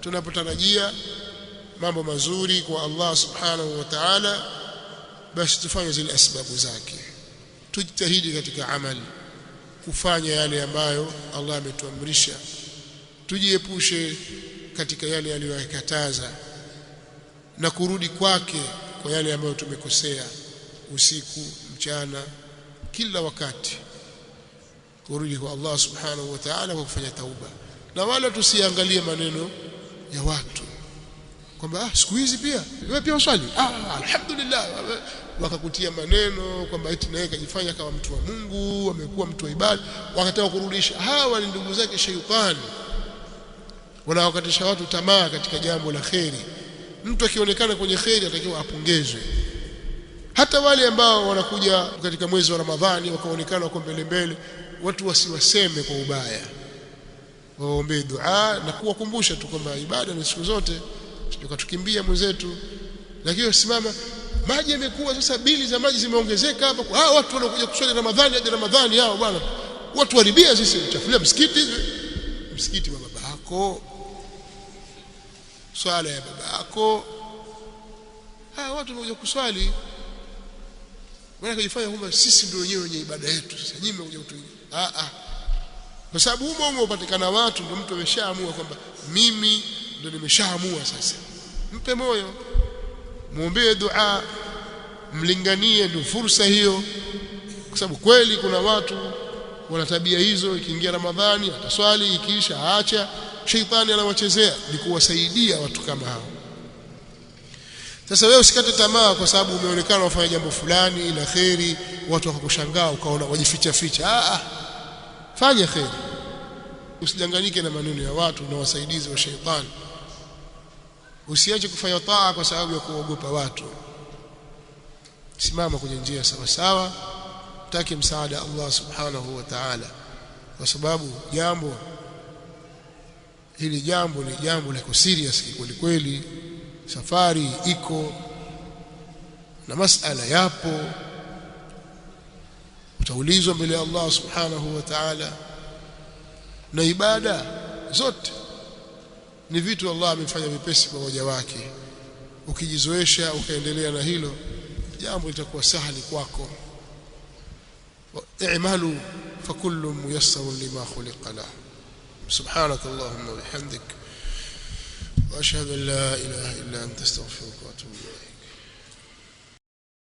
tunapotarajia mambo mazuri kwa Allah subhanahu wa ta'ala, basi tufanye zile asbabu zake, tujitahidi katika amali kufanya yale ambayo Allah ametuamrisha, tujiepushe katika yale aliyokataza na kurudi kwake kwa yale ambayo tumekosea, usiku mchana kila wakati kurudi kwa Allah subhanahu wa ta'ala kwa kufanya tauba, na wala tusiangalie maneno ya watu kwamba siku hizi pia wewe pia uswali, alhamdulillah, wakakutia maneno kwamba eti naye kajifanya kama mtu wa Mungu, amekuwa mtu wa ibada, wakataka kurudisha. Hawa ni ndugu zake shaitani, wanawakatisha watu tamaa katika jambo la kheri. Mtu akionekana kwenye kheri atakiwa apongezwe. Hata wale ambao wanakuja katika mwezi wa Ramadhani wakaonekana wako mbele mbele, watu wasiwaseme kwa ubaya, waombe dua na kuwakumbusha tu kwamba ibada ni siku zote, tukatukimbia mwenzetu. Lakini simama, maji yamekuwa sasa, bili za maji zimeongezeka hapa, watu wanakuja kuswali Ramadhani hadi Ramadhani, hao bwana watu haribia, sisi chafulia msikiti wa baba yako, swala ya baba yako. Watu wanakuja kuswali wala kujifanya kwamba sisi ndio wenyewe wenye ibada yetu, sasa nyinyi mmekuja kutuingia. Kwa sababu humo upatikana watu ndio mtu ameshaamua kwamba mimi ndio nimeshaamua. Sasa mpe moyo, muombee dua, mlinganie, ndio fursa hiyo, kwa sababu kweli kuna watu wana tabia hizo. Ikiingia Ramadhani ataswali, ikiisha aacha. Sheitani anawachezea, ni kuwasaidia watu kama hao. Sasa wewe usikate tamaa kwa sababu umeonekana wafanya jambo fulani la kheri, watu wakakushangaa ukaona wajificha ficha. Fanya kheri, usidanganyike na maneno ya watu na wasaidizi wa sheitani. Usiache kufanya taa kwa sababu ya kuogopa watu. Simama kwenye njia sawa sawa, take msaada Allah subhanahu wa ta'ala, kwa sababu hili jambo ni jambo la serious kweli kweli. Safari iko na masala yapo, utaulizwa mbele ya Allah subhanahu wa ta'ala, na ibada zote ni vitu Allah amefanya vipesi kwa waja wake. Ukijizoesha ukaendelea na hilo jambo, litakuwa sahali kwako. i'malu fakullu muyassarun lima khuliqa lahu. subhanakallahumma wa bihamdik wa ashhadu an la ilaha illa anta astaghfiruka wa atubu ilayk.